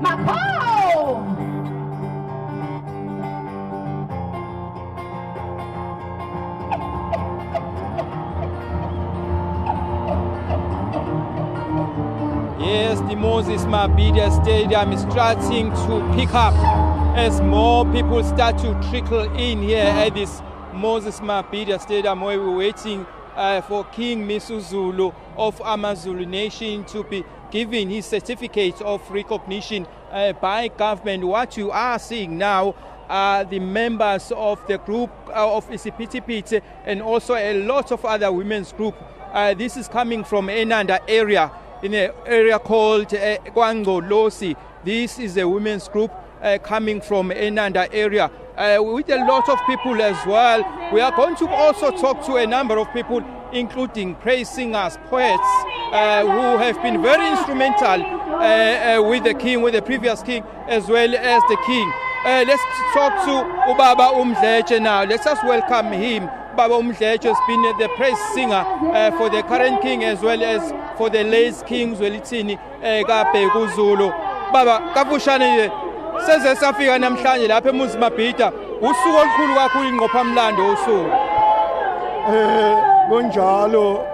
Yes, the Moses Mabhida Stadium is starting to pick up as more people start to trickle in here at this Moses Mabhida Stadium, where we're waiting for King Zulu of Amazulu Nation to be given his certificate of recognition by government. What you are seeing now are the members of the group of Isipitipiti and also a lot of other women's group. This is coming from Enanda area, in an area called Kwangolosi. This is a women's group coming from Enanda area with a lot of people as well. We are going to also talk to a number of people, including praise singers, poets, who have been very instrumental with the king, with the previous king, as well as the king. Let's talk to Ubaba Umdleche now. Let's just welcome him. Baba Umdleche has been the praise singer for the current king as well as for the late king Zwelithini Kabheka Zulu. Baba, kafushane seze safika namhlanje lapha eMoses Mabhida, usuku olukhulu kakhulu ingqophamlando usuku. Kunjalo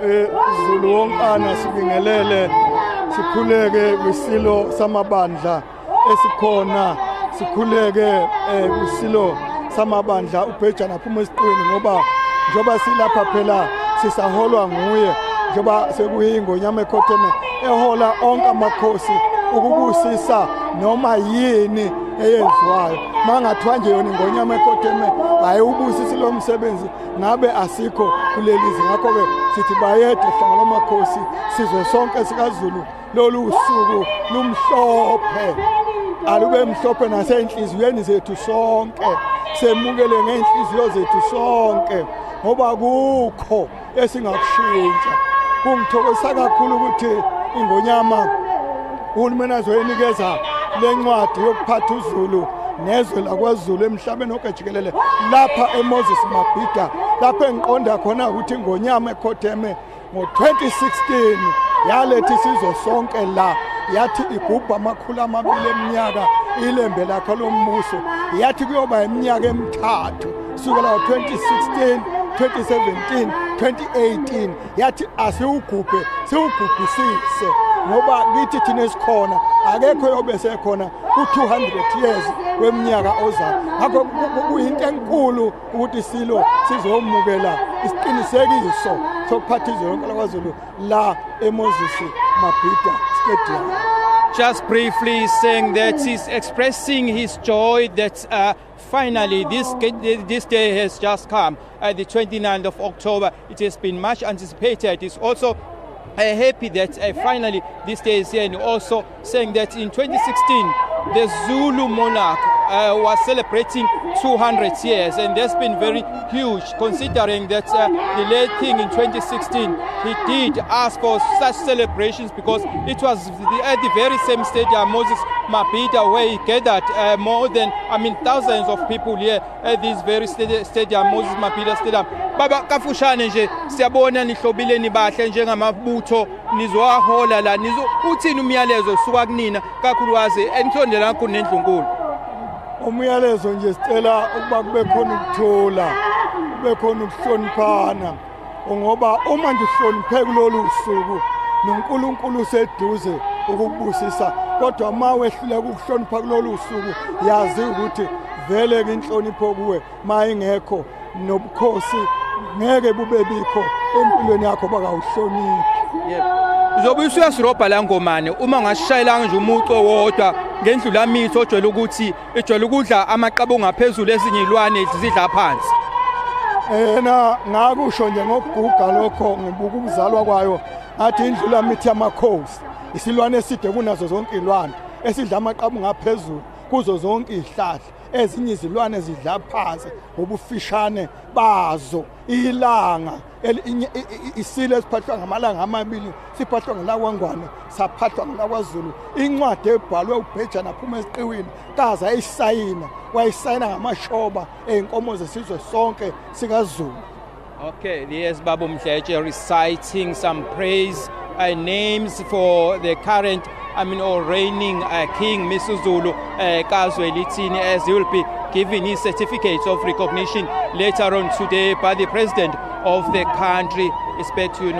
Zulu wonkana sibingelele sikhuleke kwisilo samabandla esikhona, sikhuleke kwisilo samabandla ubheja naphuma esiqweni ngoba njoba silapha phela sisaholwa nguye, njoba sekuyingonyama ekhotheme ehola onke amakhosi ukubusisa noma yini eyenziwayo. Mangathiwa nje yona ingonyama ekhotheme ayubusisi lo msebenzi ngabe asikho kulelizi. Ngakho-ke sithi bayede hlangana amakhosi sizwe sonke sikaZulu lolu usuku lumhlophe, alube mhlophe nasenhliziyweni zethu sonke, semukele ngeenhliziyo zethu sonke ngoba kukho esingakushintsha. Kungithokozisa kakhulu ukuthi ingonyama uhulumeni azoyinikeza le ncwadi yokuphatha uZulu nezwe lakwaZulu emhlabeni wonke jikelele lapha eMoses Mabhida, lapha engiqonda khona ukuthi ingonyama ekhotheme ngo-2016 yaletha isizwe sonke la, yathi igubha 200 eminyaka ilembe lakhe lombuso, yathi kuyoba iminyaka emithathu sukela ngo-2016, 2017, 2018, yathi asiwugubhe siwugubhisise ngoba kithi thina esikhona akekho yobe sekhona ku-200 years weminyaka ozayo. Ngakho kuyinto enkulu ukuthi silo sizomukela isiqinisekiso sokuphatha izwe lonke lakwaZulu la eMoses Mabhida Stadium. Just briefly saying that he's expressing his joy that finally this day has just come, the 29th of October. It has been much anticipated. He's also happy that finally this day is here, and also saying that in 2016 the Zulu monarch was celebrating 200 years, and that's been very huge considering that the late king in 2016 he did ask for such celebrations because it was at the very same stadium, Moses Mabhida, where he gathered more than thousands of people here at this very stadium, Moses Mabhida Stadium. Baba kafushane nje siyabona nihlobile nibahle njengamabutho nizowahola la, uthini umyalezo suka kunina kakhulukazi enhlondela kakhulu nendlunkulu? Umyalezo nje sicela ukuba kube khona ukuthola, kube khona ukuhloniphana, ngoba uma nje uhloniphe kulolu usuku noNkulunkulu useduze ukubusisa, kodwa uma wehlule ukuhlonipha kulolu usuku yazi ukuthi vele inhlonipho kuwe ma ingekho nobukhosi ngeke bube bikho empilweni yakho bakawuhloniphi. Uzobe usuyasirobha la ngomane uma ngashayelanga nje umuco wodwa ngendlula mitho ojwayele ukuthi ejwayele ukudla amaqabo ngaphezulu ezinye ilwane zidla phansi. Ngakusho nje ngokuguga lokho ngibuka ukuzalwa kwayo athi indlula mithi yamakhosi, isilwane eside kunazo zonke ilwane esidla amaqabo ngaphezulu kuzo zonke izihlahla, ezinye izilwane zidla phansi ngobufishane bazo. Ilanga isile siphathwa ngamalanga amabili, siphathwa ngelakwangwane, saphathwa ngelakwaZulu. Incwadi ebhalwe ubheja naphuma esiqiwini kaza ayisayina, wayisayina ngamashoba ey'nkomo zesizwe sonke sikaZulu. Okay, there's Baba Umdleche reciting some praise names for the current, or reigning King Misuzulu Kazwelithini, as he will be given his certificates of recognition later on today by the president of the country. It's back to you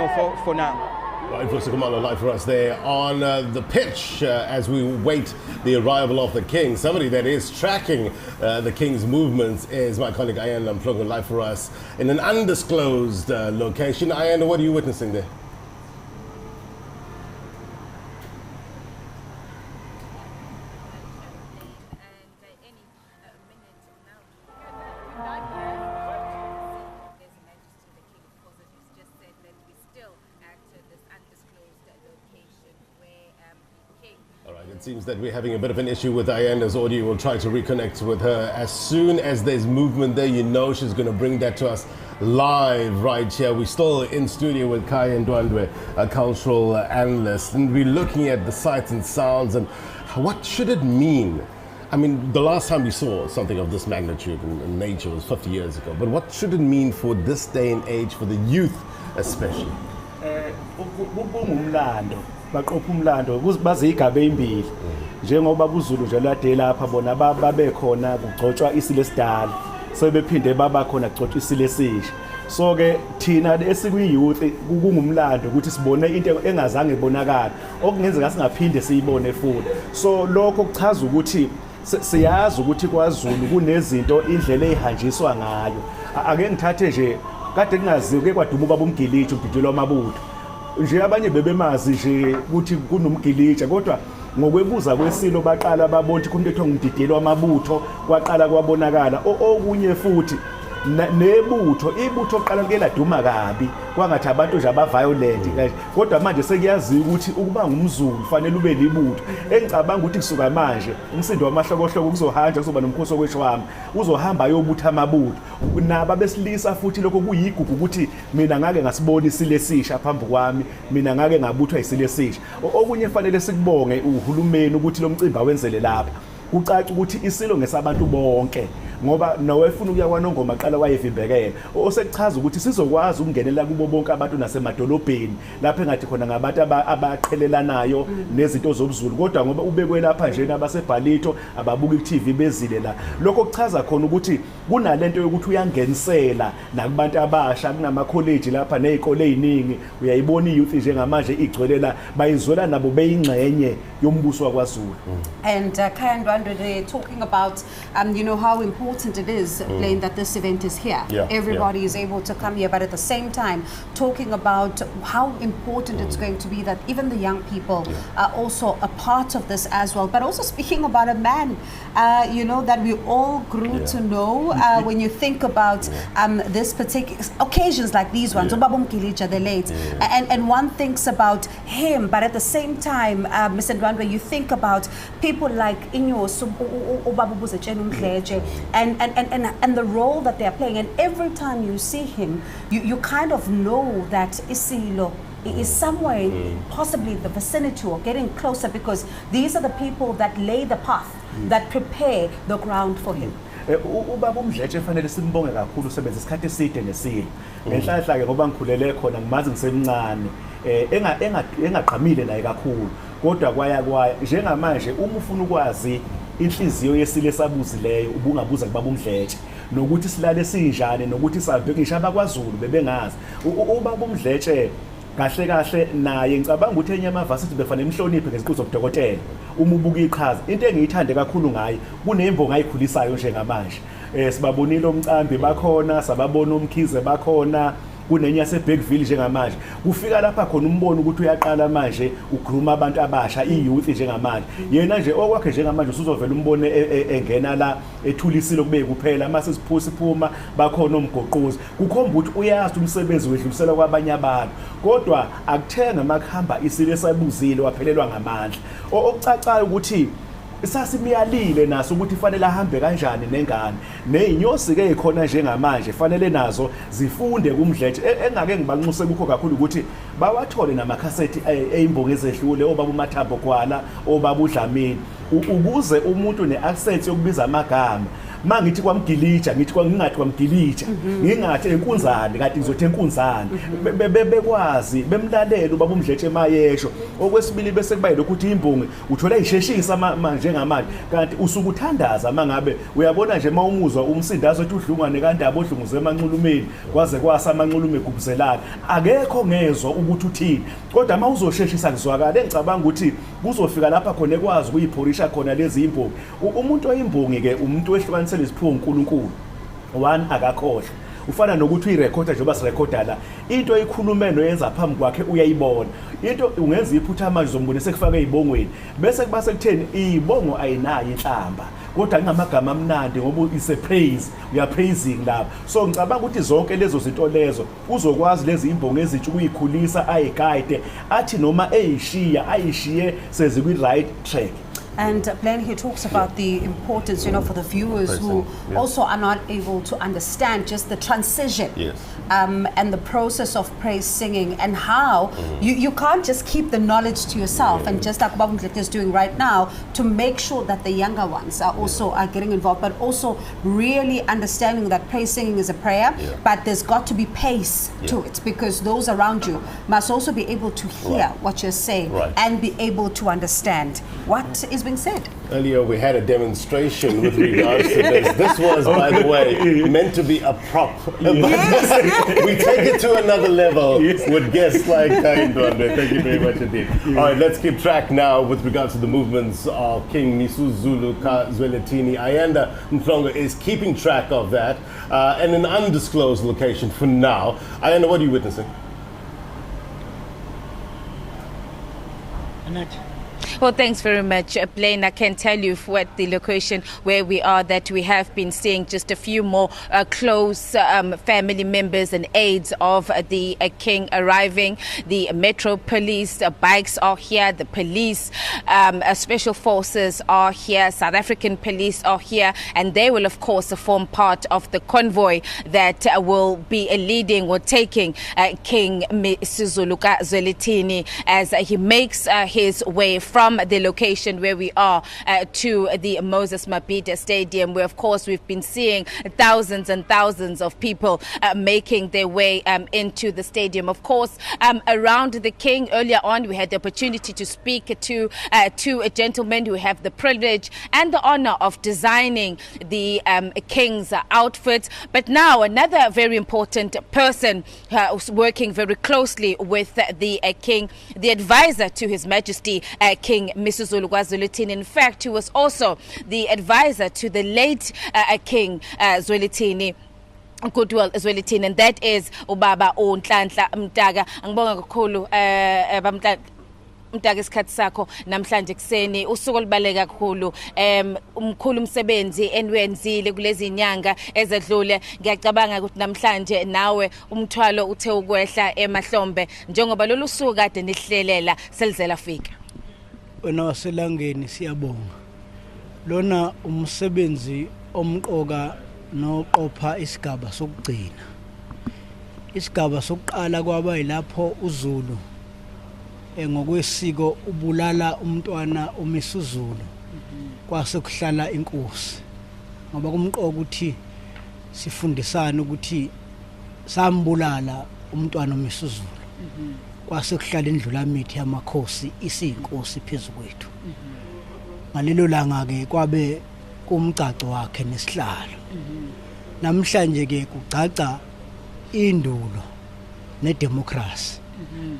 for now. Right, for Sukumalo, live for us there on the pitch as we wait the arrival of the King. Somebody that is tracking the King's movements is my colleague Ayanda Mplongo, live for us in an undisclosed location. Ayanda, what are you witnessing there? It seems that we're having a bit of an issue with Ayanda's audio. We'll try to reconnect with her. As soon as there's movement there, she's going to bring that to us live right here. We're still in studio with Kaya Ndwandwe, a cultural analyst, and we're looking at the sights and sounds and what should it mean? The last time we saw something of this magnitude in nature was 50 years ago, but what should it mean for this day and age, for the youth especially? Baqopha umlando baze igabe imbili njengoba uZulu nje lade lapha bona babe khona kugcotshwa isilo esidala sebephinde baba khona kugcotshwa isilo esisha. So ke thina esikuyi youth kungumlando ukuthi sibone into engazange ibonakala okungenzeka singaphinde siyibone futhi. So lokho kuchaza ukuthi siyazi ukuthi kwaZulu kunezinto indlela ezihanjiswa ngayo. Ake ngithathe nje kade kungaziwe ke kwaduma ubaba uMgilitshe uBhidilo Amabutho. Nje abanye bebemazi nje ukuthi kunomgilitsha kodwa ngokwebuza kwesilo baqala babona ukuthi umuntu ethiwa uMdidilo Amabutho kwaqala kwabonakala okunye futhi ibutho oqala ke laduma kabi kwangathi abantu nje abaviolent kodwa manje sekuyaziwa ukuthi ukuba ngumZulu kufanele ube libutho. Engicabanga ukuthi kusuka manje umsindo wamahlokohloko kuzohanja kuzoba nomkhosi okweshwama uzohamba yobutha amabutho naba besilisa futhi lokho kuyigugu ukuthi mina ngake ngasibona isilo esisha phambi kwami, mina ngake ngabuthwa isilo esisha. Okunye fanele sikubonge uhulumeni ukuthi lo mcimbi awenzele lapha. Kucaca ukuthi isilo ngesabantu bonke ngoba nawefuna ukuya kwaNongoma aqala wayevimbekela osekuchaza ukuthi sizokwazi ukungenela kubo bonke abantu nasemadolobheni lapha engathi khona ngabantu abaqhelelanayo nezinto zobuzulu kodwa ngoba ubekwe lapha nje nabasebhalito ababuka iTV bezile la. Lokho kuchaza khona ukuthi kunalento yokuthi uyangenisela nakubantu abasha kunama college lapha nezikole eziningi uyayibona iyouth njengamanje igcwelela bayizwela nabo beyingxenye yombuso wakwaZulu. And Kaya Ndwandwe, they're talking about how important it is playing that this event is here. Everybody is able to come here, but at the same time talking about how important it's going to be that even the young people are also a part of this as well, but also speaking about a man that we all grew to know when you think about this particular occasions like these ones, Ubaba Mgilitshe the late, and one thinks about him, but at the same time Mr. Ndwandwe, you think about people like Inyosi Ubaba Buzechenu Mdletshe and the role that they are playing, and every time you see him you kind of know that Isilo is somewhere possibly in the vicinity or getting closer, because these are the people that lay the path, that prepare the ground for him. Ubaba uMdletshe fanele simbonge kakhulu usebenza isikhathi eside nesilo ngenhlanhla ke ngoba ngikhulele khona ngimazi ngisemncane engaqhamile naye kakhulu kodwa kwaya njengamanje uma ufuna ukwazi inhliziyo yesilo esabuzileyo ubungabuza kubaba uMdletshe nokuthi silale sinjani nokuthi sabe ngisho abakwaZulu bebengazi ubaba uMdletshe kahle naye ngicabanga ukuthi enye amavasithi befanele imhloniphe ngeziqu zobudokotela uma ubuka iqhaza into engiyithande kakhulu ngaye kunembo ngayikhulisayo njengamanje sibabonile omcambi bakhona sababona umkhize bakhona kunenye yaseBergville njengamanje kufika lapha khona umbono ukuthi uyaqala manje ugruma abantu abasha iyouth njengamanje yena nje okwakhe njengamanje usuzovela umbone engena la ethulisile kube kuphela mase siphuma bakhona omgoqozi kukhomba ukuthi uyazi umsebenzi wedlulisela kwabanye abantu kodwa akuthenga makuhamba isilo esabuzile waphelelwa ngamandla okucacayo ukuthi sasimiyalile naso ukuthi fanele ahambe kanjani nengane nezinyosi ke ikhona njengamanje fanele nazo zifunde kuMdletshe engake ngibanxuse kukho kakhulu ukuthi bawathole namakhasethi ezimbongo ezehlule obaba uMathambo kwala obaba uDlamini ukuze umuntu neaccess yokubiza amagama mangithi kwamgilija ngithi ngingathi kwamgilija ngingathi enkunzane kanti ngizothi enkunzane bekwazi bemlalela ubaba uMdletshe mayesho okwesibili bese kuba yilokho uthi imbongi uthola isheshisa manje ngamanje kanti usukuthandaza mangabe uyabona nje mawumuzwa umsindazo ethi udlungane kandaba odlunguze emanxulumeni kwaze kwasa amanxulume egubzelana akekho ngezwe ukuthi uthini kodwa mawuzosheshisa kuzwakala engicabanga ukuthi kuzofika lapha khona ekwazi ukuyiphorisha khona lezi imbongi umuntu oyimbongi ke umuntu wehlukanisela izipho uNkulunkulu one akakhohle ufana nokuthi uyirekhoda njengoba sirekhoda la into oyikhulumeno yenza phambi kwakhe uyayibona into ungenza iphutha manje zombonise kufaka ezibongweni bese kubase kutheni izibongo ayinayo inhlamba kodwa ngamagama amnandi ngoba is a praise we are praising lapha so ngicabanga ukuthi zonke lezo zinto lezo uzokwazi lezi imbongo ezintsha ukuyikhulisa ayiguide athi noma eyishiya ayishiye sezi kwi right track. And Blaine, he talks about the importance, for the viewers who also are not able to understand just the transition and the process of praise singing and how you can't just keep the knowledge to yourself and just like Bob Mdletshe is doing right now to make sure that the younger ones are also are getting involved, but also really understanding that praise singing is a prayer, but there's got to be pace to it because those around you must also be able to hear what you're saying and be able to understand what is being said. Earlier we had a demonstration with regards to this. This was, by the way, meant to be a prop. We take it to another level with guests like Ndwandwe. Thank you very much indeed. All right, let's keep track now with regards to the movements of King Misuzulu Zwelithini. Ayanda Mhlongo is keeping track of that in an undisclosed location for now. Ayanda, what are you witnessing? Well, thanks very much, Blaine. I can tell you at the location where we are that we have been seeing just a few more close family members and aides of the king arriving. The Metro Police bikes are here. The police, special forces are here. South African police are here. And they will, of course, form part of the convoy that will be leading or taking King Misuzulu Zwelithini as he makes his way from the location where we are to the Moses Mabhida Stadium, where of course we've been seeing thousands and thousands of people making their way into the stadium. Of course, around the king, earlier on we had the opportunity to speak to two gentlemen who have the privilege and the honor of designing the king's outfit. But now another very important person who's working very closely with the king, the advisor to His Majesty King Misuzulu Zwelithini. In fact, he was also the advisor to the late King Zwelithini. Goodwill Zwelithini, and that is Ubaba Nhlanhla Mtaga. Angibonga kakhulu bamntaka Mtaka isikhathi sakho namhlanje kuseni usuku olubaleka kakhulu umkhulu umsebenzi enwenzile kulezi nyanga ezedlule. Ngiyacabanga ukuthi namhlanje nawe umthwalo uthe ukwehla emahlombe njengoba lolu suku kade nihlelela selizela fika. Wena waselangeni siyabonga lona umsebenzi omqoka noqopha isigaba sokugcina. Isigaba sokuqala kwaba yilapho uZulu ngokwesiko ubulala umntwana uMisuzulu kwase kuhlala inkosi ngoba kumqoka ukuthi sifundisana ukuthi sambulala umntwana uMisuzulu kwase kuhlala indlulamithi yamakhosi isiyinkosi phezukwethu. Ngalelo langa ke kwabe kumcaco wakhe nesihlalo. Namhlanje ke kucaca indulo nedemocracy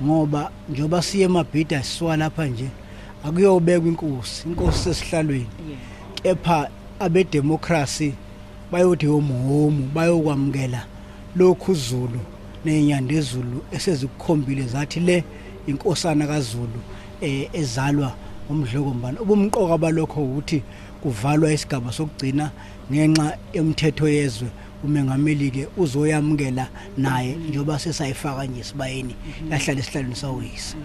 ngoba njoba siye eMabhida siswa lapha nje akuyobekwa inkosi sesihlalweni kepha abedemocracy bayothi homu bayokwamukela lokhu uZulu nenyandezulu esezikukhombile zathi le inkosana kaZulu ezalwa ngomdlokombani. Ubumqoka balokho ukuthi kuvalwa isigaba sokugcina ngenxa yomthetho yezwe umengameli ke uzoyamukela naye njoba sesayifaka nje sibayeni yahlala esihlalweni sawuyise.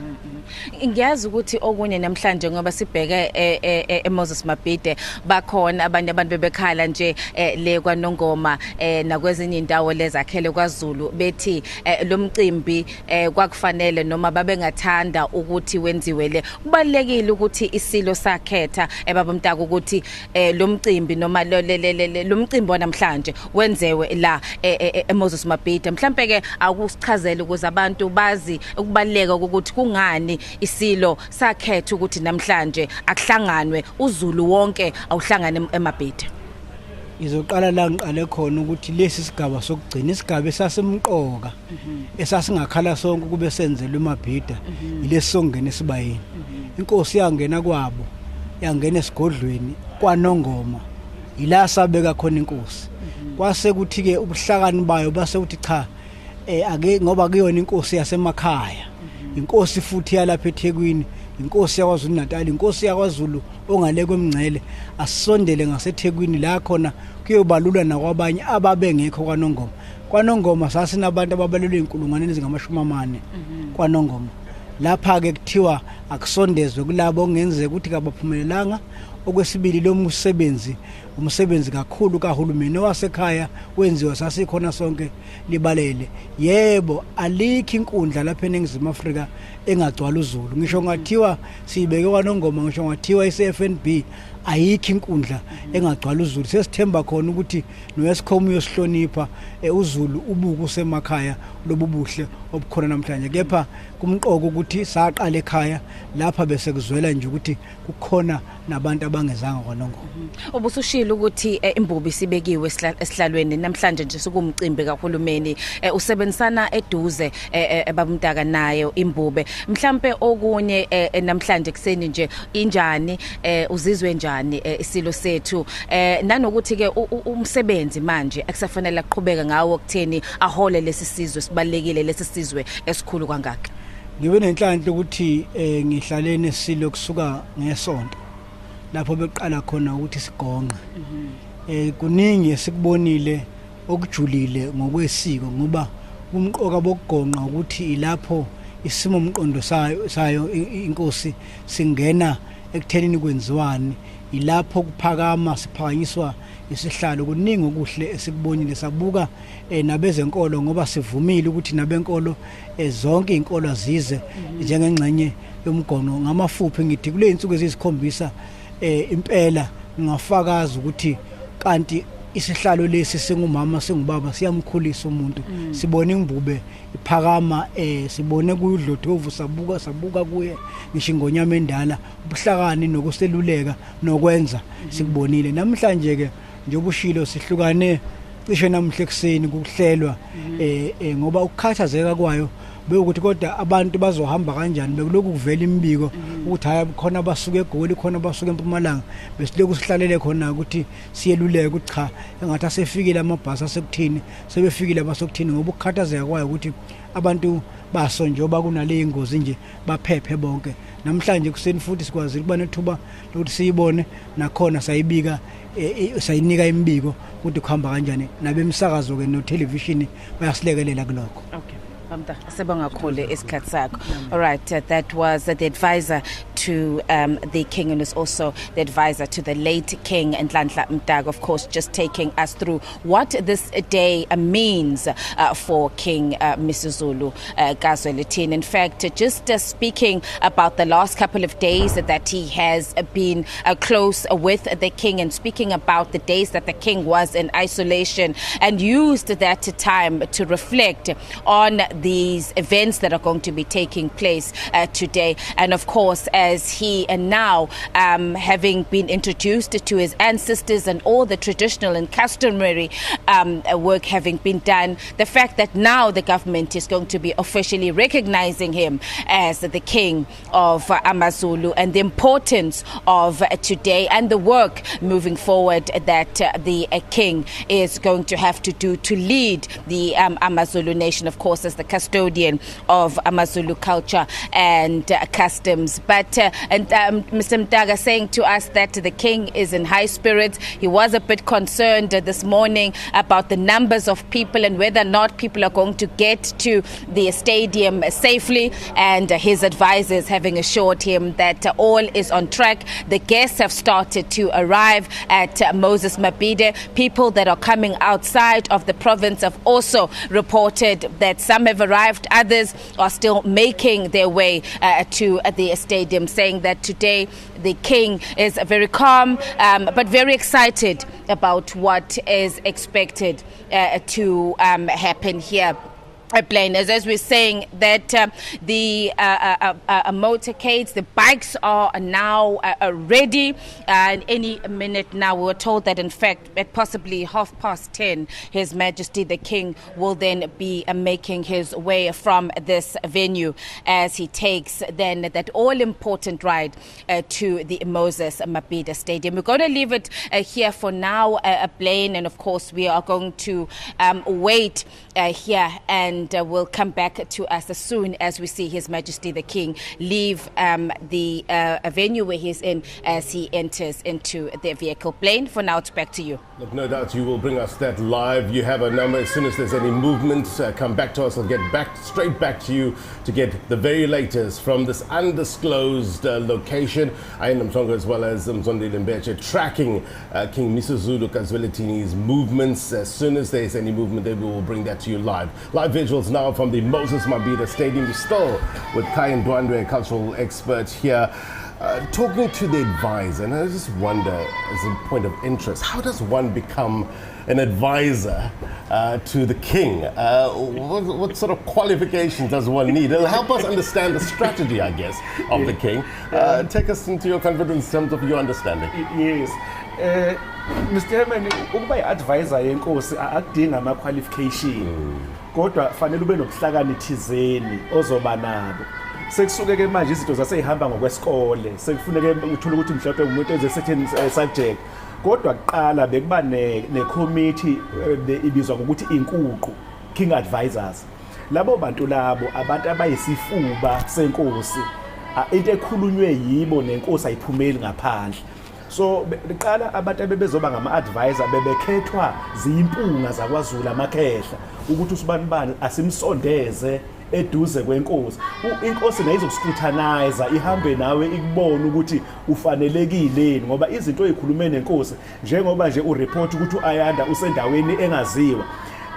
Ngiyazi ukuthi okunye namhlanje ngoba sibheke Moses Mabhida bakhona abanye abantu bebekhala nje le kwaNongoma nakwezinye indawo lezakhele kwaZulu bethi lo mcimbi kwakufanele noma babengathanda ukuthi wenziwe le. Kubalekile ukuthi isilo sakhetha baba Mtaka ukuthi lo mcimbi noma lo mcimbi namhlanje wenzewe la Moses Mabhida. Mhlambe ke akusichazele ukuze abantu bazi ukubaleka ukuthi kungani isilo sakhetha ukuthi namhlanje akuhlanganwe uZulu wonke awuhlangane eMabhida. Izoqala la ngiqale khona ukuthi lesi sigaba sokugcina isigaba esasemqoka esasingakhala sonke kube senzelwe eMabhida ilesi songena esibayeni. Inkosi yangena kwabo yangena esigodlweni kwaNongoma ila sabeka khona inkosi. Kwase kuthi ke ubuhlakani bayo base uthi cha ake ngoba kuyona inkosi yasemakhaya. Inkosi futhi yalapha eThekwini, inkosi yakwaZulu Natal, inkosi yakwaZulu ongale kwemngcele asondele ngaseThekwini la khona kuyobalula nakwabanye ababengekho kwaNongoma. KwaNongoma sasinabantu ababalelwe inkulungwane ezingama40 kwaNongoma. Lapha ke kuthiwa akusondezwe kulabo ongenzeka ukuthi kabaphumelelanga. Okwesibili lo umsebenzi kakhulu kahulumeni wasekhaya wenziwa sasikhona sonke libalele. Yebo alikho inkundla lapha eNingizimu Afrika engagcwala uZulu. Ngisho ngathiwa sibeke kwaNongoma, ngisho ngathiwa iCFNB ayikho inkundla engagcwala uZulu. Sesithemba khona ukuthi noEscom uyosihlonipha uZulu ubuku usemakhaya lobu buhle obukhona namhlanje. Kepha kumqoko ukuthi saqala ekhaya lapha bese kuzwela nje ukuthi kukhona nabantu abangezanga kwaNongoma. Ubusushilo ukuthi imbubi sibekiwe esihlalweni namhlanje nje sokumcimbi kahulumeni usebenzisana eduze baba Mtaka nayo imbube. Mhlambe okunye namhlanje kuseni nje injani uzizwe njani isilo sethu nanokuthi ke umsebenzi manje akusafanele aqhubeka ngawo okutheni ahole lesi sizwe sibalekile lesi sizwe esikhulu kangaka. Ngibe nenhlanhla ukuthi ngihlalene isilo kusuka ngesonto lapho beqala khona ukuthi sigonqe. Kuningi esikubonile okujulile ngokwesiko ngoba umqoka bokugonqa ukuthi ilapho isimo umqondo sayo inkosi singena ekuthenini kwenziwani, ilapho kuphakama siphakanyiswa isihlalo. Kuningi okuhle esikubonile sabuka nabezenkolo ngoba sivumile ukuthi nabenkolo zonke inkolo azize njengengxenye yomgonqo. Ngamafuphi ngithi kule insuku ezisikhombisa impela ngafakaza ukuthi kanti isihlalo lesi singumama singubaba siyamkhulisa umuntu. Sibone imbube iphakama sibone kudlothovu sabuka kuye ngisho ingonyama endala ubuhlakani nokuseluleka nokwenza sikubonile. Namhlanje ke njengoba ushilo sihlukane cishe namhle kuseni kuhlelwa ngoba ukukhathazeka kwayo bekuthi kodwa abantu bazohamba kanjani bekuloko kuvela imibiko ukuthi hayi khona abasuka eGoli khona abasuka eMpumalanga besiloku sihlalele khona ukuthi siyeluleke ukuthi cha engathi asefikile amabhasi asekuthini sebefikile abasokuthini ngoba ukukhathazeka kwayo ukuthi abantu baso njoba kunale ingozi nje baphephe bonke. Namhlanje kuseni futhi sikwazi ukuba nethuba lokuthi siyibone nakhona sayibika sayinika imibiko ukuthi kuhamba kanjani nabemsakazo ke no television bayasilekelela kuloko. Okay. All right, that was the advisor to the king and is also the advisor to the late king Nhlanhla Mtaka, of course, just taking us through what this day means for King Misuzulu Gazwelithini. In fact, just speaking about the last couple of days that he has been close with the king and speaking about the days that the king was in isolation and used that time to reflect on these events that are going to be taking place today. And of course, as he and now having been introduced to his ancestors and all the traditional and customary work having been done, the fact that now the government is going to be officially recognizing him as the king of Amazulu and the importance of today and the work moving forward that the king is going to have to do to lead the Amazulu nation, of course, as the custodian of Amazulu culture and customs. But Mr. Mtaga saying to us that the king is in high spirits. He was a bit concerned this morning about the numbers of people and whether or not people are going to get to the stadium safely, and his advisors having assured him that all is on track. The guests have started to arrive at Moses Mabhida. People that are coming outside of the province have also reported that some have arrived, others are still making their way to the stadium, saying that today the king is very calm but very excited about what is expected to happen here. Plane as we're saying that the motorcades, the bikes are now ready, and any minute now we were told that in fact at possibly 10:30 His Majesty the King will then be making his way from this venue as he takes then that all important ride to the Moses Mabhida Stadium. We're going to leave it here for now, Plane, and of course we are going to wait here, and will come back to us as soon as we see His Majesty the King leave the venue where he's in as he enters into the vehicle. Plane, for now it's back to you. Look, no doubt you will bring us that live. You have a number. As soon as there's any movement, come back to us. I'll get straight back to you to get the very latest from this undisclosed location. I am Mtongo as well as Mzondi Limbeche tracking King Misuzulu Kazwelitini's movements. As soon as there's any movement, they will bring that to you live. Live visuals now from the Moses Mabhida Stadium. We're still with Kai Ndwandwe, a cultural expert here, talking to the advisor. And I just wonder, as a point of interest, how does one become an advisor to the king? What sort of qualifications does one need? It'll help us understand the strategy, I guess, of the king. Take us into your confidence in terms of your understanding. Yes. Mr. Herman, ukuba yi-advisor yenkosi akudingi ama-qualification, kodwa fanele ube nobuhlakani thizeni ozoba nabo. Sekusuke-ke manje izinto zasey'hamba ngokwesikole, sekufuneke uthole ukuthi mhlawumbe umuntu enze certain subject, kodwa kuqala bekuba ne-committee ibizwa ngokuthi inkuqu, king advisors. Labo bantu labo abantu abayisifuba senkosi, into ekhulunywe yibo nenkosi ayiphumeli ngaphandle. So beqala abantu abebezoba ngama-advisor bebekhethwa ziyimpunga zakwaZulu amakhehla ukuthi usibanibani asimsondeze eduze kwenkosi. Inkosi nayo izokuscrutinize, ihambe nawe ikubona ukuthi ufanelekile ngoba izinto ezikhulume nenkosi njengoba nje ureport ukuthi uAyanda usendaweni engaziwa.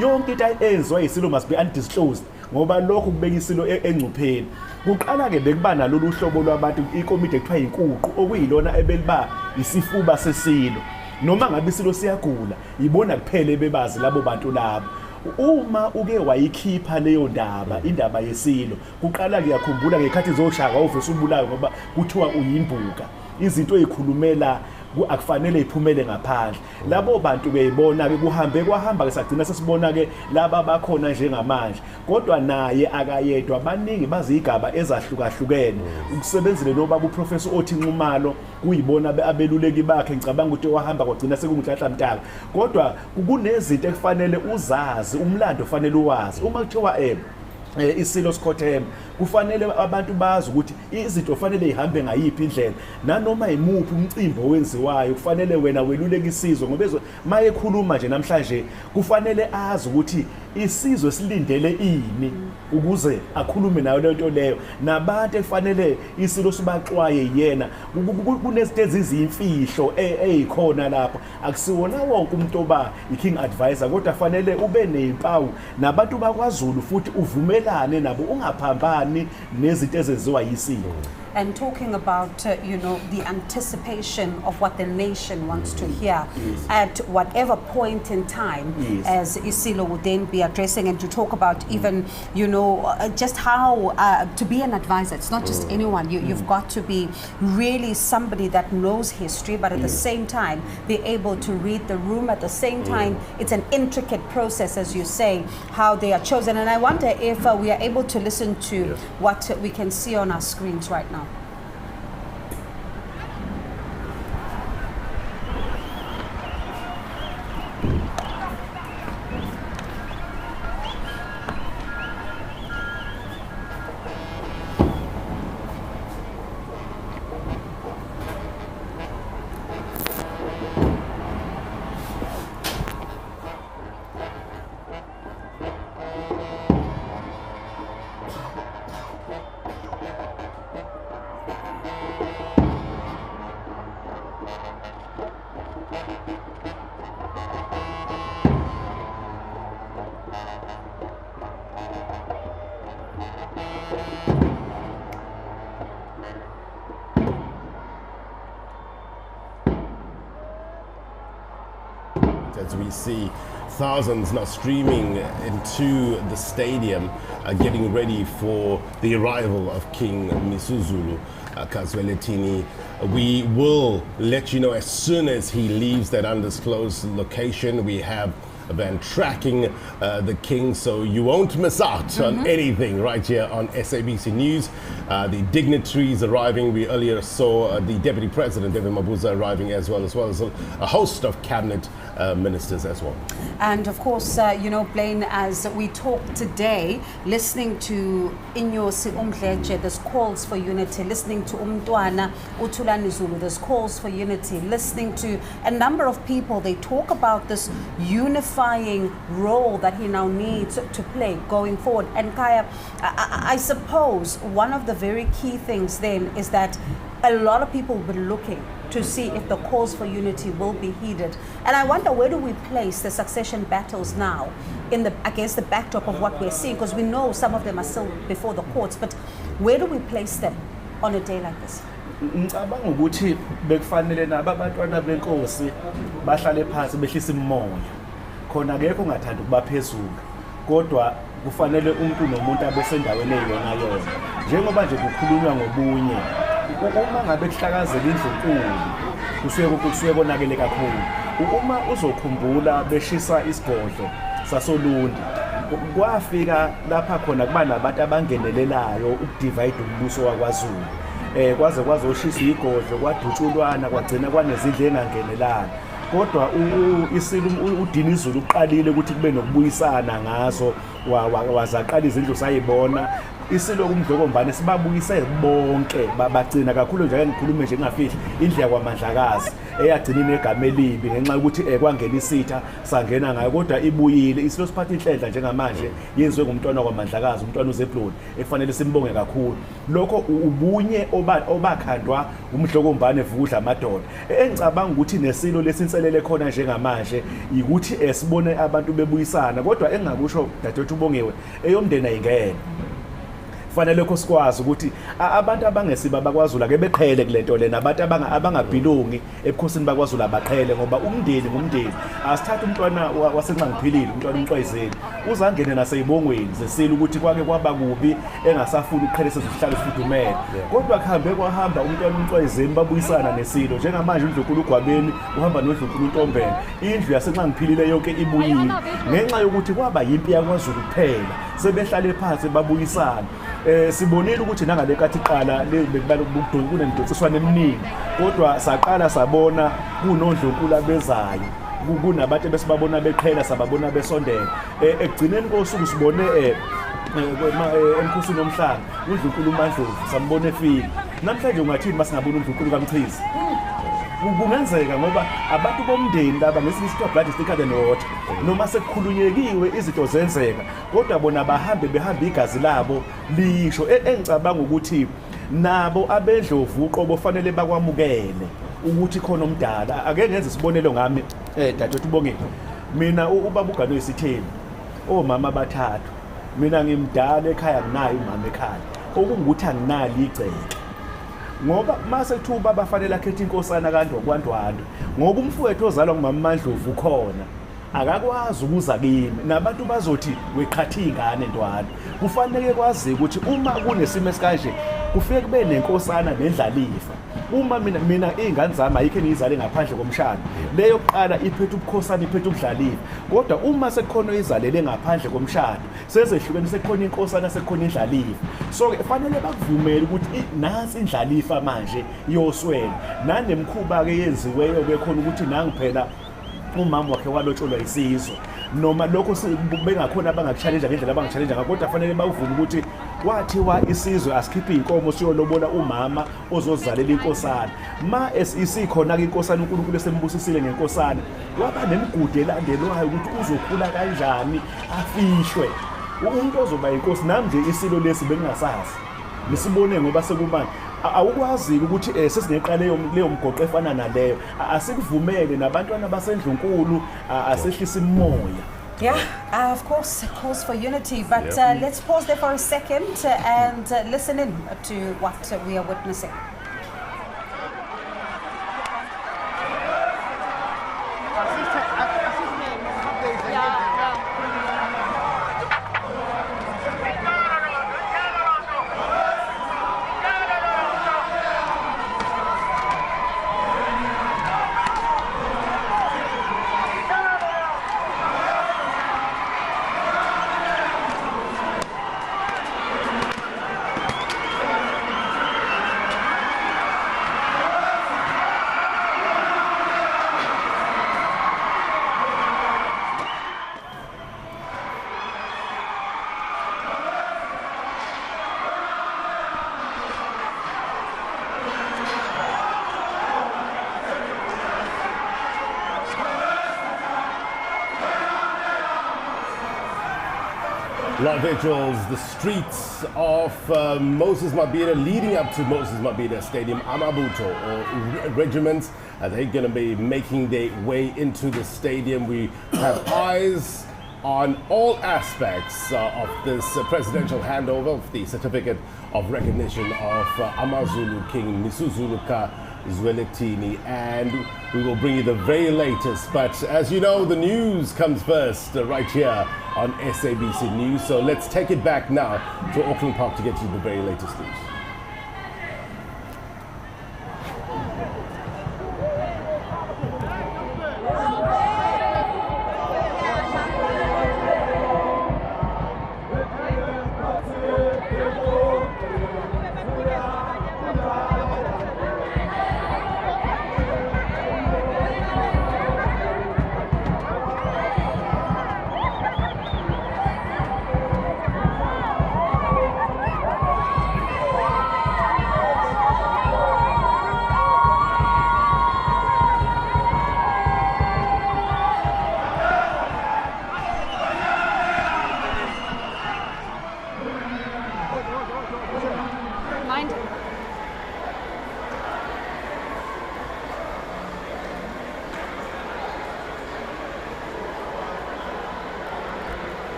Yonke into eyenziwa yisilo must be undisclosed ngoba lokho kubeka isilo engcupheni. Kuqala ke bekuba nalolu hlobo lwabantu ikomiti ekuthiwa inkuqu okuyilona ebeliba isifuba sesilo. Noma ngabe isilo siyagula, yibona kuphele bebazi labo bantu labo. Uma uke wayikhipha leyo ndaba, indaba yesilo, kuqala ngiyakhumbula ngekhathi zoshaka uvese ubulayo ngoba kuthiwa uyimbuka. Izinto ezikhulumela akufanele iphumele ngaphandle. Labo bantu beyibona ke kwahamba ke sagcina sesibona ke laba bakhona njengamanje, kodwa naye akayedwa abaningi bazigaba ezahlukahlukene. Ukusebenzile nobaba uprofessor othi Nxumalo kuyibona abeluleki bakhe, ngicabanga ukuthi wahamba kwagcina sekungihlahla Mtaka, kodwa kunezinto ekufanele uzazi, umlando ufanele uwazi. Uma kuthiwa isilo sikhotheme, kufanele abantu bazi ukuthi izinto kufanele ihambe ngayiphi indlela, nanoma imuphi umcimbi owenziwayo kufanele wena weluleke isizwe ngoba maye ekhuluma nje namhlanje kufanele azi ukuthi isizwe silindele ini ukuze akhulume nayo le nto leyo, nabantu efanele isilo sibaxwaye yena. Kunezinto ezizimfihlo ezikhona lapho, akusiwona wonke umuntu oba i-king advisor, kodwa fanele ube nezimpawu nabantu bakwaZulu futhi uvumelane nabo, ungaphambani nezinto ezenziwa yisilo. And talking about, the anticipation of what the nation wants to hear at whatever point in time, as Isilo would then be addressing, and to talk about even, just how to be an advisor. It's not just anyone. You've got to be really somebody that knows history, but at the same time, be able to read the room. At the same time, it's an intricate process, as you say, how they are chosen. And I wonder if we are able to listen to what we can see on our screens right now. as we see thousands now streaming into the stadium, getting ready for the arrival of King Misuzulu Kazweletini. We will let you know as soon as he leaves that undisclosed location. We have a van tracking the king, so you won't miss out on anything right here on SABC News. The dignitaries arriving. We earlier saw the Deputy President, David Mabuza, arriving as well as a host of cabinet ministers as well. And of course, Blaine, as we talk today, listening to Inyosi Umdleche, there's calls for unity, listening to Umntwana Uthulani Zulu, there's calls for unity, listening to a number of people, they talk about this unifying role that he now needs to play going forward. And Kaya, I suppose one of the very key things then is that a lot of people will be looking to see if the calls for unity will be heeded. And I wonder, where do we place the succession battles now against the backdrop of what we're seeing? Because we know some of them are still before the courts, but where do we place them on a day like this? Ngicabanga ukuthi bekufanele nabo abantwana benkosi bahlale phansi behlise imoya. Khona akekho ongathanda ukuba phezulu. Kodwa kufanele umuntu nomuntu abesendaweni eyona. Njengoba nje kukhulunywa ngobunye, uma ngabe kuhlakazela indlu kusuke konakele kakhulu. Uma uzokhumbula beshisa isigodlo sasoLundi, kwafika lapha khona kuba nabantu abangenelelayo ukudivide umbuso wakwaZulu. Kwaze kwazoshisa igodlo kwadutshulwana kwagcina kwanezindle engangenelana. Kodwa uDini Zulu uqalile ukuthi kube nokubuyisana ngaso, wazaqala izindlu sayibona. Isiloko umdlokombane sibabuyise bonke babagcina kakhulu nje ngikhulume nje ngafihli indlu yakwaMandlakazi eyagcina inegama elibi ngenxa ukuthi kwangena isitha sangena ngayo, kodwa ibuyile. Isilo siphatha inhlendla njengamanje yenziwe ngumntwana wakwaMandlakazi, umntwana uZebhloni, efanele simbonge kakhulu. Lokho ubunye obakhandwa umdlokombane vukudla amadoda. Engicabanga ukuthi nesilo lesinselele khona njengamanje ukuthi sibone abantu bebuyisana, kodwa engakusho dadethu ubongewe eyomndeni ayingene. Kufanele lokho sikwazi ukuthi abantu abangesiba bakwaZulu ake beqhele kulento lena, abantu abangabhilungi ebukhosini bakwaZulu abaqhele, ngoba umndeni ngumndeni. Asithatha umntwana wasenqangiphilile, umntwana umxwayizeni uzangene naseyibongweni zesilo ukuthi kwake kwaba kubi engasafuni ukuqhelisa izihlalo sifudumele. Kodwa kwahamba umntwana umxwayizeni babuyisana nesilo. Njengamanje uNdlunkulu uGwabeni uhamba noNdlunkulu uNtombela, indlu yasenqangiphilile yonke ibuyile ngenxa yokuthi kwaba yimpi yakwaZulu kuphela, sebehlale phansi babuyisana. Sibonile ukuthi nangale kathi qala kunemidontsiswana eminingi, kodwa saqala sabona kunoNdlunkulu abezayo, kunabantu besibabona beqhela sababona besondela. Ekugcineni kosuku sibone emkhosini omhlanga uNdlunkulu uMandlovu sambona efika. Namhlanje ungathini masingabona uNdlunkulu kaMchizi? Kungenzeka ngoba abantu bomndeni laba ngesikhathi blood is thicker than water, noma sekukhulunyekiwe izinto zenzeka, kodwa bona behamba igazi labo lisho. Engicabanga ukuthi nabo abendlovu uqobo fanele bakwamukele ukuthi khona omdala. Ake ngenze isibonelo ngami, dadethu ubonge mina ubaba uGano isitheni, omama abathathu. Mina ngimdala ekhaya, nginayo umama ekhaya, okungukuthi anginali igceke. Ngoba mase thuba bafanele akhethe inkosana kaNdwandwe, ngoba umfowethu ozalwa ngumama Mandlovu khona akakwazi ukuza kimi, nabantu bazothi weqhatha ingane Ndwandwe. Kufanele kwazi ukuthi uma kunesimo esikanje kufike kube nenkosana nendlalifa. Uma mina ingane zami ayikho ngizale ngaphandle komshado, leyo yokuqala iphethe ubukhosana, iphethe ubudlalifa. Kodwa uma sekukhona izalele ngaphandle komshado, sezehlukene, sekukhona inkosana, sekukhona indlalifa. So kufanele bakuvumele ukuthi nansi indlalifa manje iyoswela, nanemkhuba ke yenziweyo bekhona ukuthi nangiphela umama wakhe walotsholwa isizwe, noma lokho bengakhona abangakuchallenge ngendlela abangakuchallenge ngakho, kodwa fanele bawuvume ukuthi kwathiwa isizwe asikhiphe inkomo siyolobola umama ozozalela inkosana. Ma isikhona ke inkosana uNkulunkulu esembusisile ngenkosana, waba nemigudu elandelwayo ukuthi uzokhula kanjani afihlwe umuntu ozoba inkosi. Nami nje isilo lesi bengingasazi, nisibone ngoba sekubani awukwazi ukuthi sesingeqala leyo mgoqo efana naleyo. Asikuvumele nabantwana basendlunkulu asehlisa imoya. Yeah, of course, calls for unity, but let's pause there for a second and listen in to what we are witnessing. Live visuals, the streets of Moses Mabhida, leading up to Moses Mabhida Stadium, Amabutho, or regiments. They're going to be making their way into the stadium. We have eyes on all aspects of this presidential handover of the certificate of recognition of Amazulu King Misuzulu Zwelithini, and we will bring you the very latest. But as you know, the news comes first right here on SABC News. So let's take it back now to Auckland Park to get you the very latest news.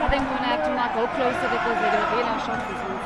I think we're going to have to not go closer because they're going to be in our shop this week.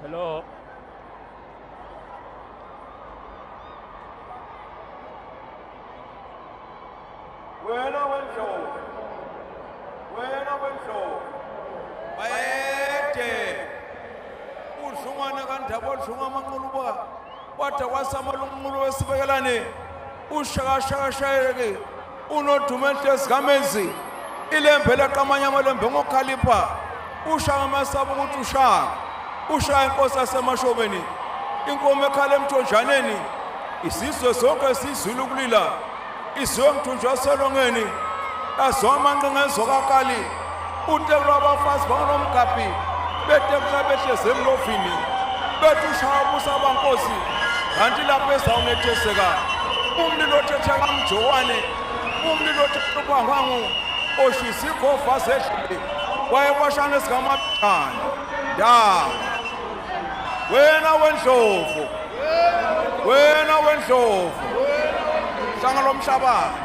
Hello. Wena wenhlobo bayede udlungwana kandaba odlunga amanquluba kwada kwasamalunqulu wesibekelane ushakashakashayeke unodumenhle zikamenzi ilembe leqamanya amalembe ngokhalipha ushaka amasaba ukuthi ushaya inkosi yasemashobeni inkomo ekhala emthonjaneni isizwe sonke sizulu kulila izwe mthunjwa waselongeni azomanqinga ezokakali utekula abafazi banganomgabhi betekula behleze emlovini bethi ushaya ubusa abankosi kanti lapho ezawunetheseka umlilo othetha kamjowane umlilo othetha ubangwangu oshisa igova zehlile wayekwashana ezikamabhana ndaba wena wendlovu hlanga lomhlabathi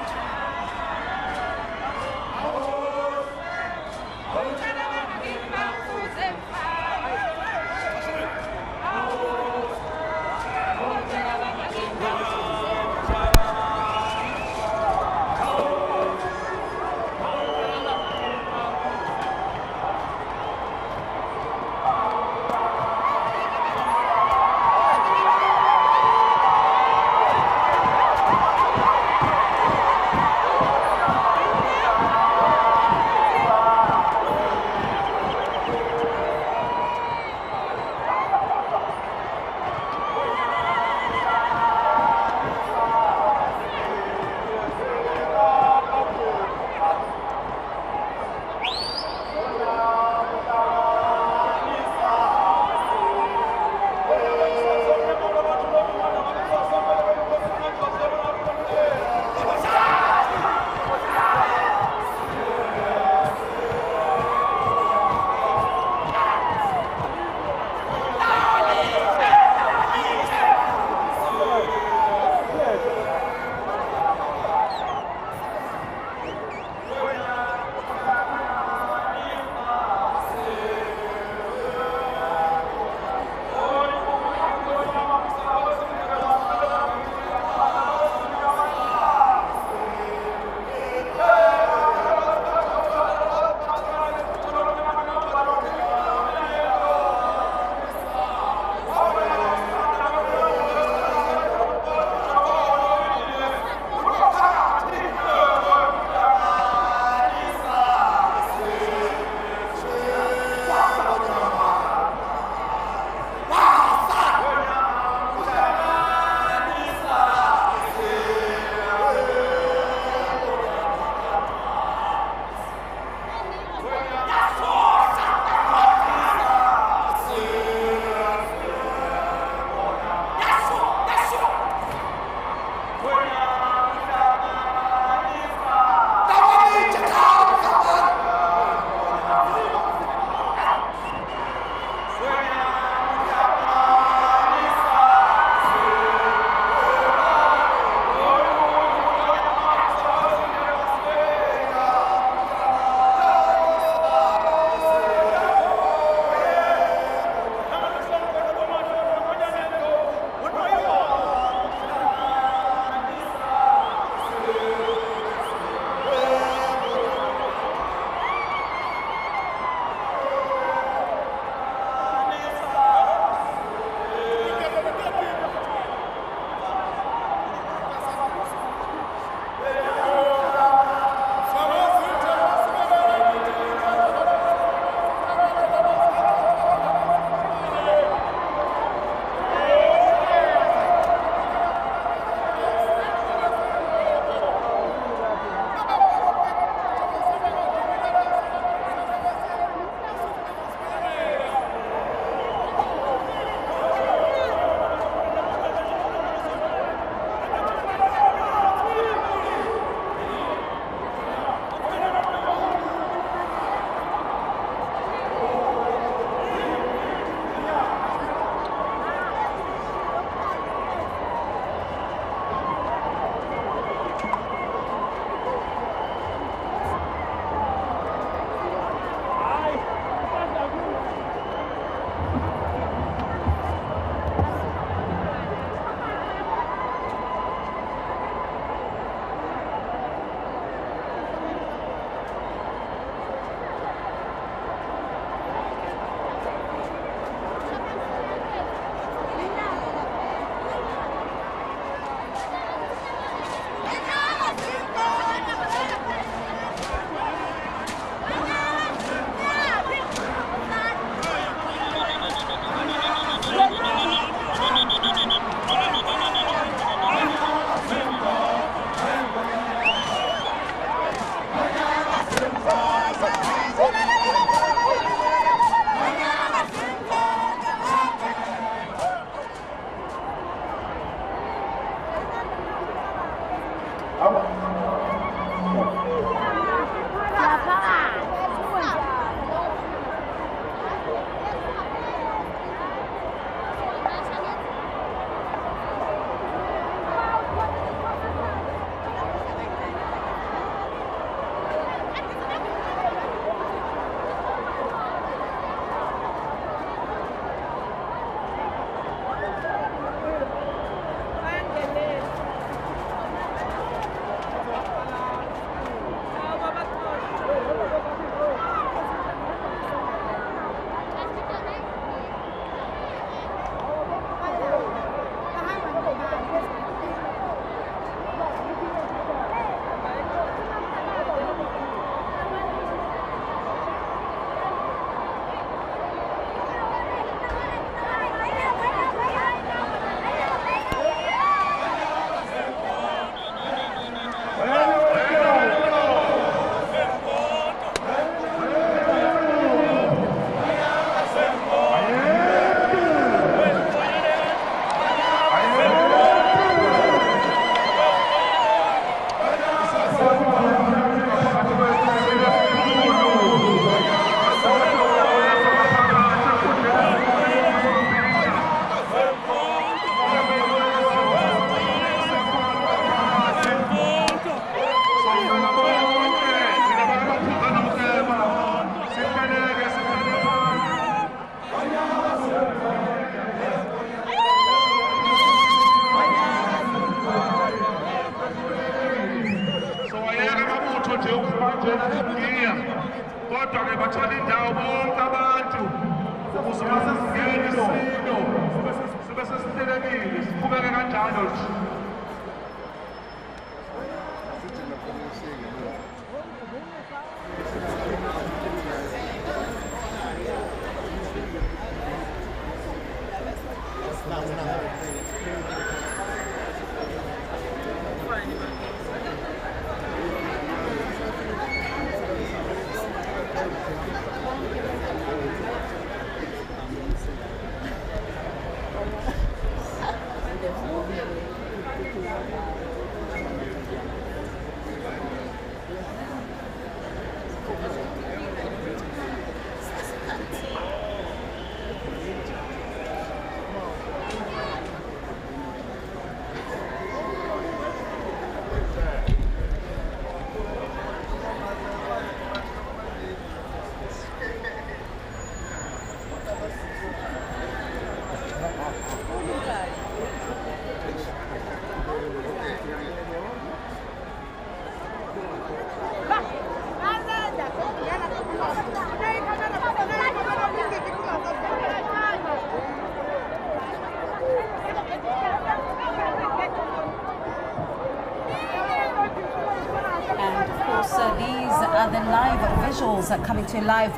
These are the live visuals coming to you live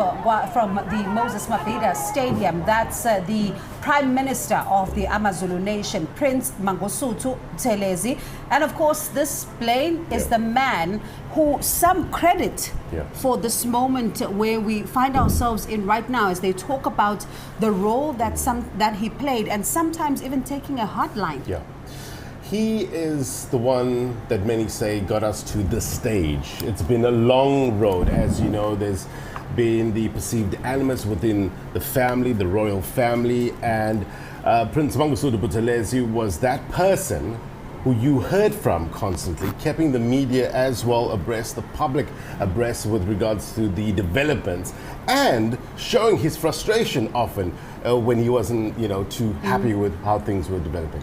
from the Moses Mabhida Stadium. That's the Prime Minister of the Amazulu nation, Prince Mangosuthu Buthelezi. And of course, this plane is the man who some credit for this moment where we find ourselves in right now, as they talk about the role that he played, and sometimes even taking a hotline. Yeah. He is the one that many say got us to this stage. It's been a long road. As you know, there's been the perceived animus within the family, the royal family, and Prince Mangosuthu Buthelezi was that person who you heard from constantly, keeping the media as well abreast, the public abreast with regards to the developments, and showing his frustration often when he wasn't, too happy with how things were developing.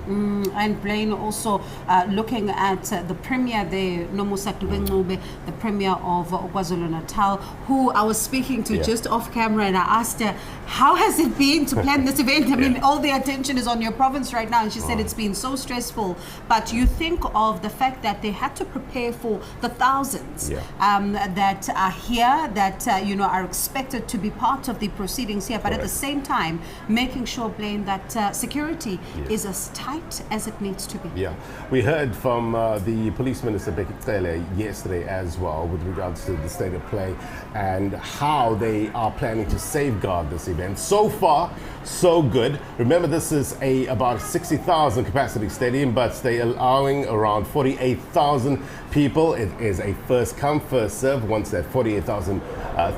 And Blaine also looking at the premier there, the premier of KwaZulu-Natal, who I was speaking to just off camera, and I asked her, how has it been to plan this event? I mean, all the attention is on your province right now, and she said it's been so stressful. But you think of the fact that they had to prepare for the thousands that are here, that are expected to be part of the proceedings here, but at the same time, making sure, Blaine, that security is as tight as it needs to be. Yeah, we heard from the Police Minister Bekele yesterday as well with regards to the state of play and how they are planning to safeguard this event. So far, so good. Remember, this is about 60,000 capacity stadium, but they're allowing around 48,000 people. It is a first come, first serve. Once that 48,000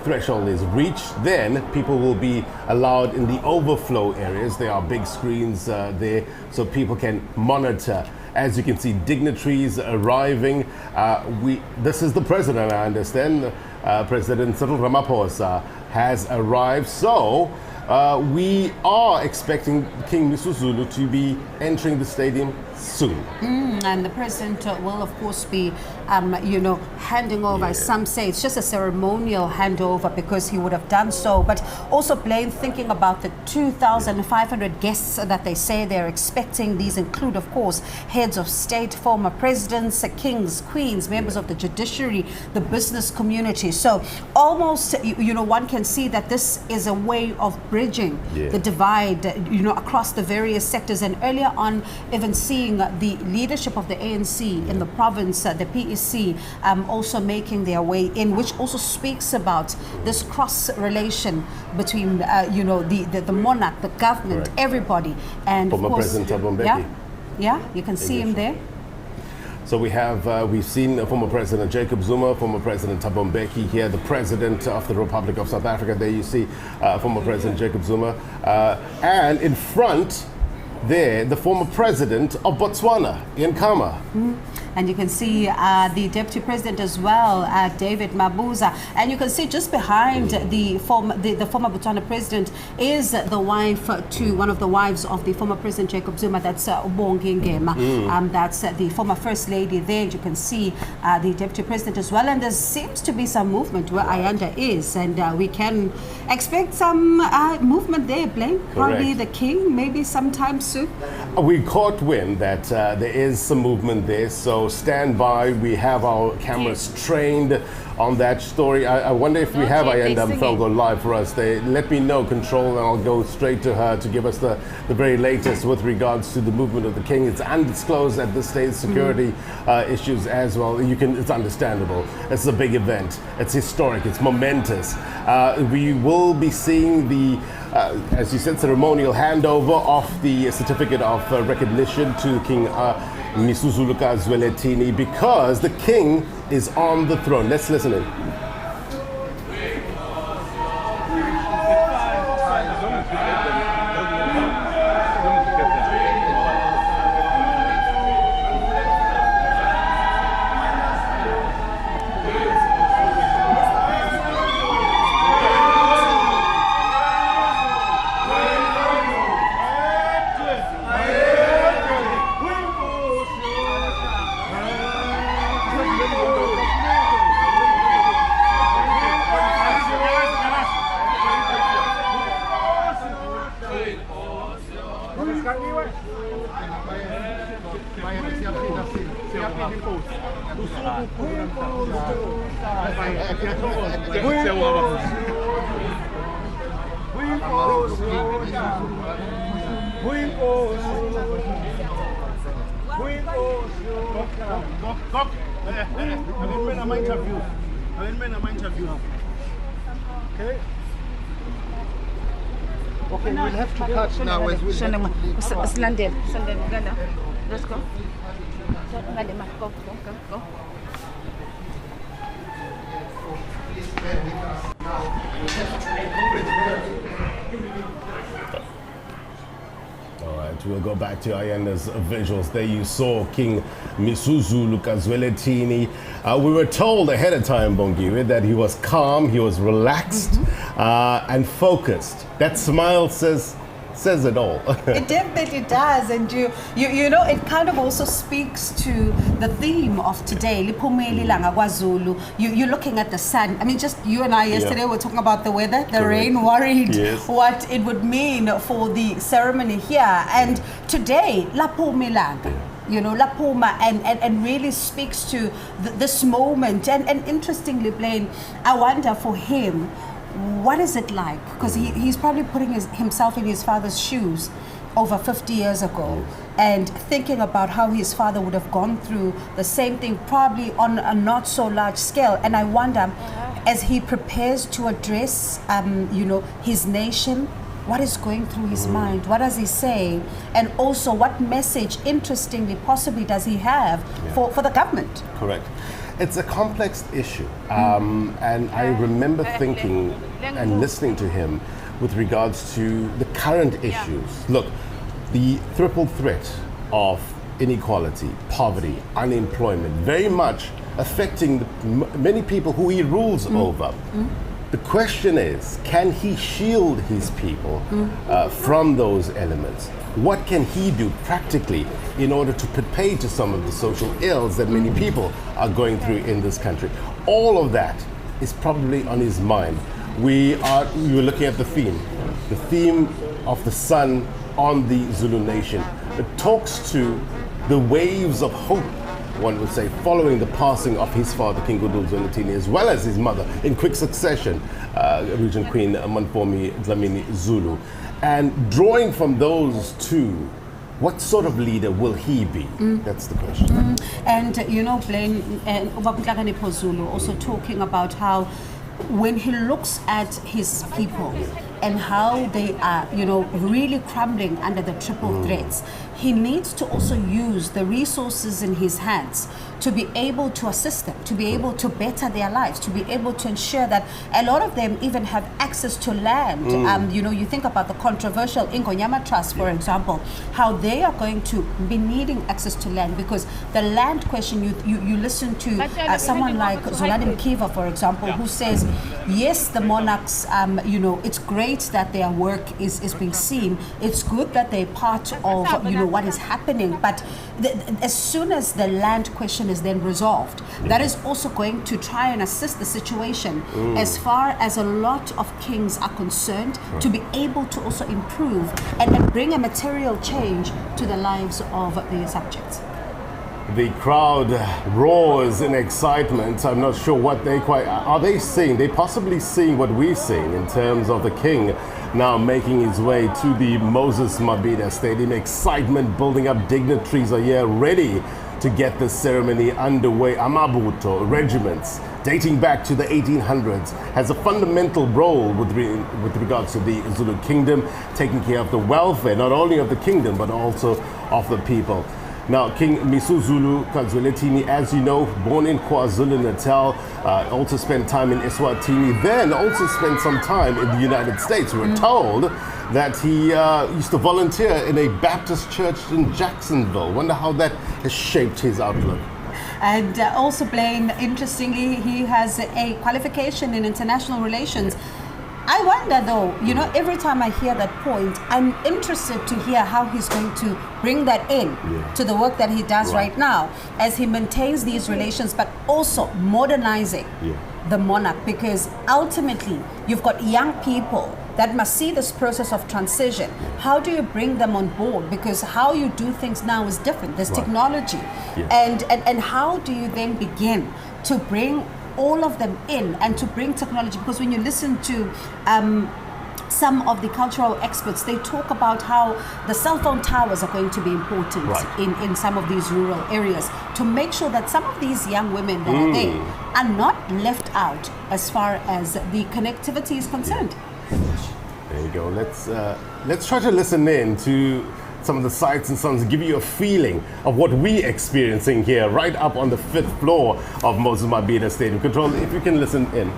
threshold is reached, then people will be allowed in the overflow areas. There are big screens there so people can monitor. As you can see, dignitaries arriving. This is the president, I understand. President Cyril Ramaphosa has arrived. So we are expecting King Misuzulu to be entering the stadium soon. And the president will, of course, be, handing over. As some say, it's just a ceremonial handover because he would have done so. But also, Blaine, thinking about the 2,500 guests that they say they're expecting. These include, of course, heads of state, former presidents, kings, queens, members of the judiciary, the business community. So almost, one can see that this is a way of bridging the divide, across the various sectors. And earlier on, even seeing the leadership of the ANC in the province, the PEC, also making their way in, which also speaks about this cross relation between, the monarch, the government, everybody, and former of course, President Thabo Mbeki. Yeah, you can see him there. So we've seen former President Jacob Zuma, former President Thabo Mbeki here, the President of the Republic of South Africa. There you see former President Jacob Zuma. And in front there, the former President of Botswana, Ian Khama. and you can see the Deputy President as well, David Mabuza, and you can see just behind the former Botswana President is the wife to one of the wives of the former President Jacob Zuma. That's Bongi Ngema. That's the former First Lady there. And you can see the Deputy President as well, and there seems to be some movement where Ayanda is, and we can expect some movement there, Blaine. Probably the King, maybe sometime soon. We caught wind that there is some movement there, so stand by. We have our cameras trained on that story. I wonder if we have Ayanda Mfelgo live for us. They let me know, control, and I'll go straight to her to give us the very latest with regards to the movement of the King. It's undisclosed at this stage, security issues as well. It's understandable. It's a big event. It's historic. It's momentous. We will be seeing the, as you said, ceremonial handover of the certificate of recognition to King Misuzulu Zwelithini, because the King is on the throne. Let's listen in. Okay, we'll have to cut now as we Let's go. Go. All right, we'll go back to Ayanda's visuals. There you saw King Misuzulu Zwelithini. We were told ahead of time, Bongiwe, that he was calm, he was relaxed, and focused. That smile says it all. It definitely does, and you know, it kind of also speaks to the theme of today. Liphumeli langa kwaZulu. You're looking at the sun. I mean, just you and I yesterday were talking about the weather. The rain worried what it would mean for the ceremony here, and today laphumi langa. You know, Lapuma, and really speaks to this moment. And interestingly, Blaine, I wonder for him, what is it like? Because he's probably putting himself in his father's shoes over 50 years ago, and thinking about how his father would have gone through the same thing, probably on a not so large scale. And I wonder, as he prepares to address, you know, his nation, what is going through his mind? What does he say? And also, what message, interestingly, possibly does he have for the government? Correct. It's a complex issue. And I remember thinking and listening to him with regards to the current issues. Look, the triple threat of inequality, poverty, unemployment, very much affecting many people who he rules over. The question is, can he shield his people from those elements? What can he do practically in order to put pay to some of the social ills that many people are going through in this country? All of that is probably on his mind. We were looking at the theme of the sun on the Zulu nation. It talks to the waves of hope, one would say, following the passing of his father, King Zwelithini, as well as his mother, in quick succession, Regent Queen Mantfombi Dlamini Zulu. And drawing from those two, what sort of leader will he be? That's the question. And you know, Blaine, and Zulu also talking about how when he looks at his people and how they are, you know, really crumbling under the triple threats, he needs to also use the resources in his hands to be able to assist them, to be able to better their lives, to be able to ensure that a lot of them even have access to land. You know, you think about the controversial Ingonyama Trust, for example, how they are going to be needing access to land, because the land question, you listen to someone like Zolani Mkiva, for example, who says, yes, the monarchs, you know, it's great that their work is being seen. It's good that they're part of, you know, what is happening. But as soon as the land question is then resolved, that is also going to try and assist the situation as far as a lot of kings are concerned, to be able to also improve and bring a material change to the lives of their subjects. The crowd roars in excitement. I'm not sure what are they seeing? They possibly seeing what we're seeing in terms of the king now making his way to the Moses Mabhida Stadium. Excitement building up. Dignitaries are here ready to get the ceremony underway. Amabutho regiments dating back to the 1800s has a fundamental role with regards to the Zulu kingdom, taking care of the welfare not only of the kingdom but also of the people. Now, King Misuzulu Kazweletini, as you know, born in KwaZulu-Natal, also spent time in Eswatini, then also spent some time in the United States. We were told that he used to volunteer in a Baptist church in Jacksonville. Wonder how that has shaped his outlook. And also, Blaine, interestingly, he has a qualification in international relations. I wonder though, you know, every time I hear that point, I'm interested to hear how he's going to bring that in to the work that he does right now, as he maintains these relations, but also modernizing the monarch, because ultimately you've got young people that must see this process of transition. How do you bring them on board? Because how you do things now is different. There's technology. And how do you then begin to bring all of them in and to bring technology? Because when you listen to some of the cultural experts, they talk about how the cell phone towers are going to be important in some of these rural areas, to make sure that some of these young women that are there are not left out as far as the connectivity is concerned. There you go. Let's try to listen in to some of the sights and sounds, give you a feeling of what we're experiencing here, right up on the 5th floor of Moses Mabhida Stadium. Control, if you can listen in.